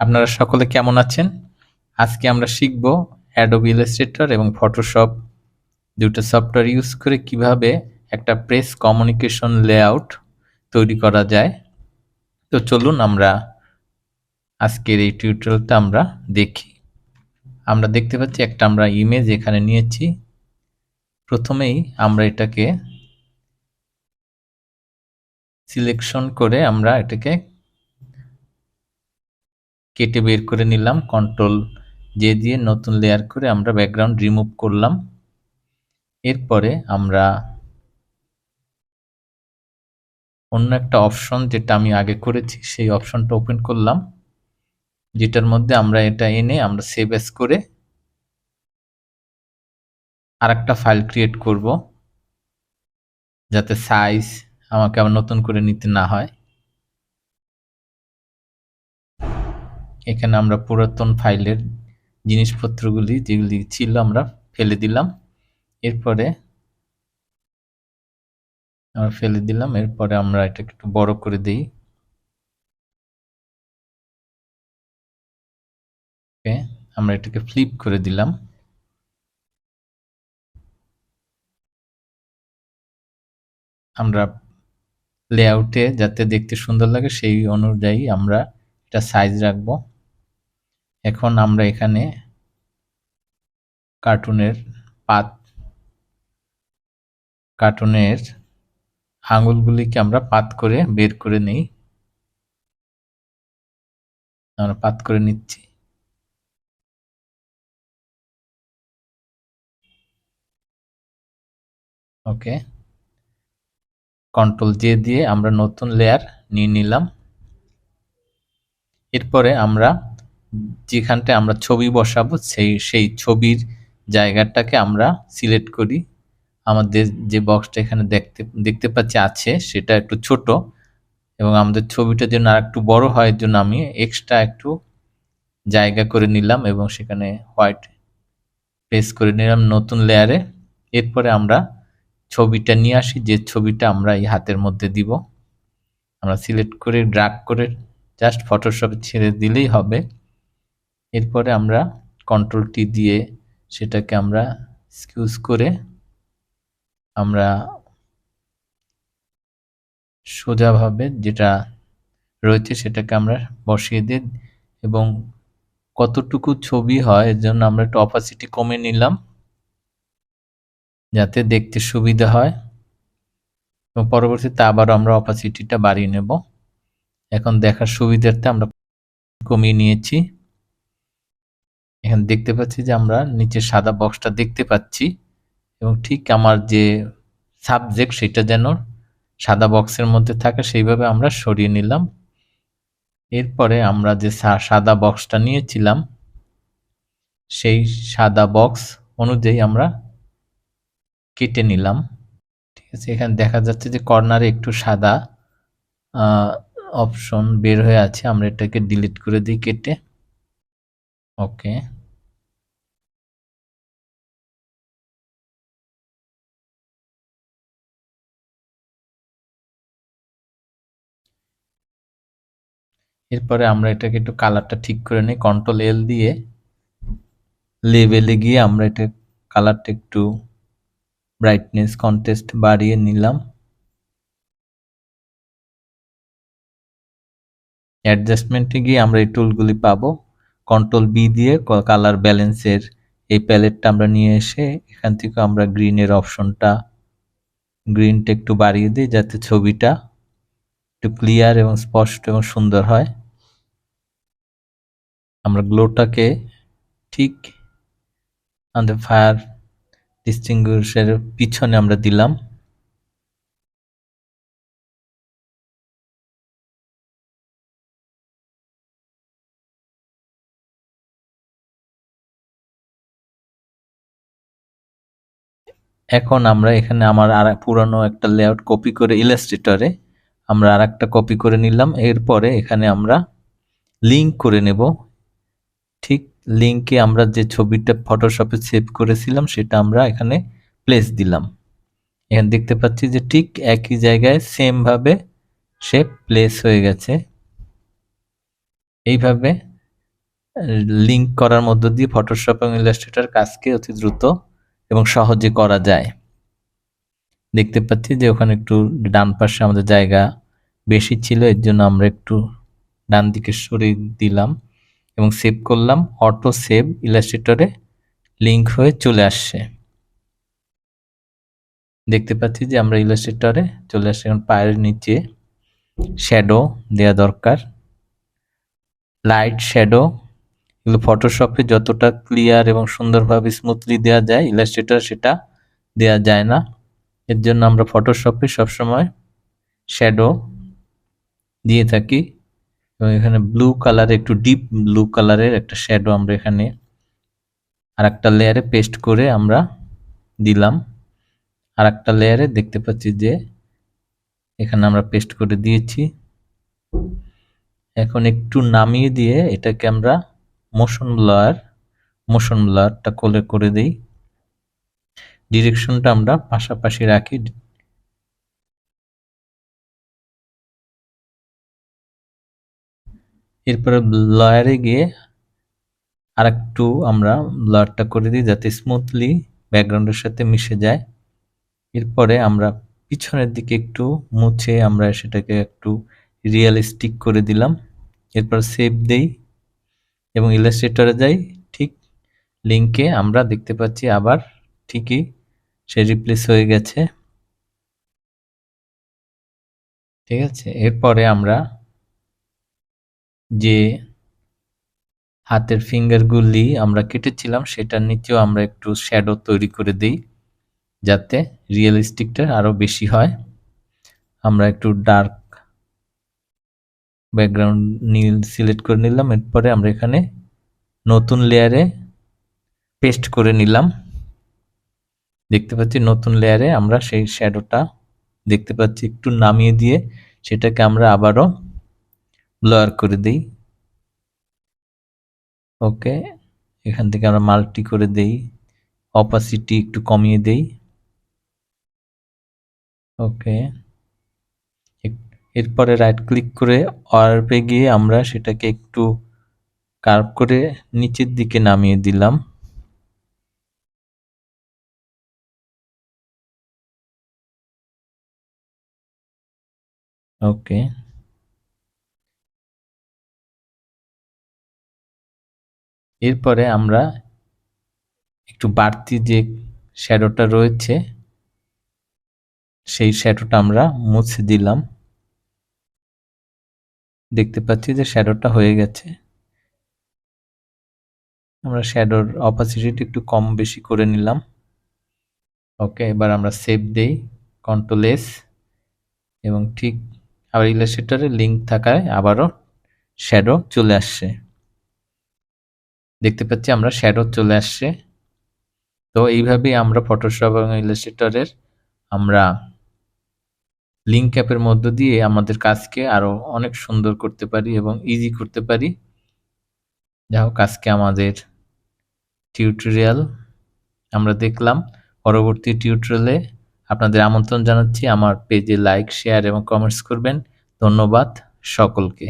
আপনারা সকলে কেমন আছেন? আজকে আমরা শিখব Adobe Illustrator এবং Photoshop দুটো সফটওয়্যার ইউজ করে কিভাবে একটা প্রেস কমিউনিকেশন লেআউট তৈরি করা যায়। তো চলুন আমরা আজকের এই টিউটোরিয়ালটা আমরা দেখি। আমরা দেখতে পাচ্ছি একটা আমরা ইমেজ এখানে নিয়েছি। প্রথমেই আমরা এটাকে সিলেকশন করে আমরা এটাকে কেটে বের করে নিলাম। কন্ট্রোল জে দিয়ে নতুন লেয়ার করে আমরা ব্যাকগ্রাউন্ড রিমুভ করলাম। এরপরে আমরা অন্য একটা অপশন যেটা আমি আগে করেছি সেই অপশনটা ওপেন করলাম, যেটার মধ্যে আমরা এটা এনে আমরা সেভ এস করে আরেকটা ফাইল ক্রিয়েট করব, যাতে সাইজ আমাকে আবার নতুন করে নিতে না হয়। এখানে আমরা পুরাতন ফাইলের জিনিসপত্রগুলি যেগুলি ছিল আমরা ফেলে দিলাম। এরপরে এরপরে আমরা এটাকে একটু বড় করে দেই। ওকে, আমরা এটাকে ফ্লিপ করে দিলাম। আমরা লেআউটে যাতে দেখতে সুন্দর লাগে সেই অনুযায়ী আমরা এটা সাইজ রাখবো। এখন আমরা এখানে কার্টুনের আঙুলগুলিকে আমরা পাত করে বের করে নেই। আমরা পাত করে নিচ্ছি। ওকে, কন্ট্রোল জে দিয়ে আমরা নতুন লেয়ার নিয়ে নিলাম। এরপরে আমরা যেখানটায় আমরা ছবি বসাবো সেই ছবির জায়গাটাকে আমরা সিলেক্ট করি। আমাদের যে বক্সটা এখানে দেখতে পাচ্ছি আছে সেটা একটু ছোট এবং আমাদের ছবিটা যেন আর একটু বড় হয়, এর জন্য আমি এক্সট্রা একটু জায়গা করে নিলাম এবং সেখানে হোয়াইট পেস্ট করে নিলাম নতুন লেয়ারে। এরপরে আমরা ছবিটা নিয়ে আসি, যে ছবিটা আমরা এই হাতের মধ্যে দিব। আমরা সিলেক্ট করে ড্র্যাগ করে জাস্ট ফটোশপে ছেড়ে দিলেই হবে। এরপরে আমরা কন্ট্রোল টি দিয়ে সেটাকে আমরা স্কিউজ করে আমরা সোজাভাবে যেটা রয়েছে সেটাকে আমরা বসিয়ে দিই এবং কতটুকু ছবি হয় এর জন্য আমরা একটু অপাসিটি কমিয়ে নিলাম যাতে দেখতে সুবিধা হয় এবং পরবর্তীতে আবার আমরা অপাসিটিটা বাড়িয়ে নেব। এখন দেখার সুবিধার্থে আমরা কমিয়ে নিয়েছি। এখানে দেখতে পাচ্ছি যে আমরা নিচে সাদা বক্সটা দেখতে পাচ্ছি এবং ঠিক আমার যে সাবজেক্ট সেটা যেন সাদা বক্সের মধ্যে থাকে সেইভাবে আমরা সরিয়ে নিলাম। এরপরে আমরা যে সাদা বক্সটা নিয়েছিলাম সেই সাদা বক্স অনুযায়ী আমরা কেটে নিলাম। ঠিক আছে, এখানে দেখা যাচ্ছে যে কর্নারে একটু সাদা অপশন বের হয়ে আছে, আমরা এটাকে ডিলিট করে দিই কেটে। ওকে, এরপরে আমরা এটাকে একটু কালারটা ঠিক করে নিই। কন্ট্রোল এল দিয়ে লেভেলে গিয়ে আমরা এটা কালারটা একটু ব্রাইটনেস কন্ট্রাস্ট বাড়িয়ে নিলাম। অ্যাডজাস্টমেন্টে গিয়ে আমরা এই টুলগুলি পাবো। কন্ট্রোল বি দিয়ে কালার ব্যালেন্সের এই প্যালেটটা আমরা নিয়ে এসে এখান থেকে আমরা গ্রিনটা একটু বাড়িয়ে দিই যাতে ছবিটা একটু ক্লিয়ার এবং স্পষ্ট এবং সুন্দর হয়। আমরা গ্লোটাকে ঠিক আমাদের ফায়ার ডিস্টিংগুইশার পিছনে আমরা দিলাম। এখন আমরা এখানে আমার আর পুরানো একটা লেআউট কপি করে ইলাস্ট্রেটরে আমরা আরেকটা কপি করে নিলাম। এরপরে এখানে আমরা লিঙ্ক করে নেব। ঠিক লিঙ্কে আমরা যে ছবিটা ফটোশপে সেভ করেছিলাম সেটা আমরা এখানে প্লেস দিলাম। এখানে দেখতে পাচ্ছি যে ঠিক একই জায়গায় সেম ভাবে সে প্লেস হয়ে গেছে। এইভাবে লিঙ্ক করার মধ্য দিয়ে ফটোশপ এবং ইলাস্ট্রেটর কাজকে অতি দ্রুত এবং সহজে করা যায়। দেখতে পাচ্ছি যে ওখানে একটু ডান পাশে আমাদের জায়গা বেশি ছিল, এর জন্য আমরা একটু ডান দিকে সরিয়ে দিলাম এবং সেভ করলাম। অটো সেভ ইলাস্ট্রেটরে লিঙ্ক হয়ে চলে আসছে। দেখতে পাচ্ছি যে আমরা ইলাস্ট্রেটরে চলে আসছে। এখন পায়ের নিচে শ্যাডো দেওয়া দরকার, লাইট শ্যাডো। এগুলো ফটোশপে যতটা ক্লিয়ার এবং সুন্দরভাবে স্মুথলি দেওয়া যায়, ইলাস্ট্রেটর সেটা দেওয়া যায় না। এর জন্য আমরা ফটোশপে সবসময় শ্যাডো দিয়ে থাকি এবং এখানে ব্লু কালার, একটু ডিপ ব্লু কালারের একটা শ্যাডো আমরা এখানে আর একটা লেয়ারে পেস্ট করে আমরা দিলাম। আর একটা লেয়ারে দেখতে পাচ্ছি যে এখানে আমরা পেস্ট করে দিয়েছি। এখন একটু নামিয়ে দিয়ে এটাকে আমরা মোশন ব্লারটা করে দেই। ডিরেকশনটা আমরা পাশাপাশি রাখি। এরপরে লেয়ারে গিয়ে আরেকটু আমরা ব্লারটা করে দিই যাতে স্মুথলি ব্যাকগ্রাউন্ডের সাথে মিশে যায়। এরপরে আমরা পিছনের দিকে একটু মুছে আমরা সেটাকে একটু রিয়েলিস্টিক করে দিলাম। এরপর সেভ দেই এবং ইলাস্ট্রেটরে যাই। ঠিক লিঙ্কে আমরা দেখতে পাচ্ছি আবার ঠিকই সে রিপ্লেস হয়ে গেছে। ঠিক আছে, এরপরে আমরা যে হাতের ফিঙ্গারগুলি আমরা কেটেছিলাম সেটার নিচেও আমরা একটু শ্যাডো তৈরি করে দিই যাতে রিয়েলিস্টিকটা আরো বেশি হয়। আমরা একটু ডার্ক ব্যাকগ্রাউন্ড নীল সিলেক্ট করে নিলাম। এরপরে আমরা এখানে নতুন লেয়ারে পেস্ট করে নিলাম। দেখতে পাচ্ছি নতুন লেয়ারে আমরা সেই শ্যাডোটা দেখতে পাচ্ছি। একটু নামিয়ে দিয়ে সেটাকে আমরা আবারও ব্লার করে দিই। ওকে, এখান থেকে আমরা মাল্টি করে দেই, অপাসিটি একটু কমিয়ে দেই। ওকে, এরপরে রাইট ক্লিক করে ওয়ার্পে গিয়ে আমরা সেটাকে একটু কার্ভ করে নিচের দিকে নামিয়ে দিলাম। ওকে, এরপরে আমরা একটু বাড়তি যে শ্যাডোটা রয়েছে সেই শ্যাডোটা আমরা মুছে দিলাম। দেখতে পাচ্ছি যে শ্যাডোটা হয়ে গেছে। আমরা শ্যাডোর অপাসিটি একটু কম বেশি করে নিলাম। ওকে, এবার আমরা সেভ দেই, কন্ট্রোল এস, এবং ঠিক আবার ইলাস্ট্রেটরে লিঙ্ক থাকায় আবারও শ্যাডো চলে আসছে। দেখতে পাচ্ছি আমরা শ্যাডো চলে আসছে। তো এইভাবেই আমরা ফটোশপ এবং ইলাস্ট্রেটরের আমরা লিঙ্ক অ্যাপের মধ্য দিয়ে আমাদের কাজকে আরো অনেক সুন্দর করতে পারি এবং ইজি করতে পারি। যাই হোক, আজকে আমাদের টিউটোরিয়াল আমরা দেখলাম। পরবর্তী টিউটোরিয়ালে আপনাদের আমন্ত্রণ জানাচ্ছি। আমার পেজে লাইক, শেয়ার এবং কমেন্টস করবেন। ধন্যবাদ সকলকে।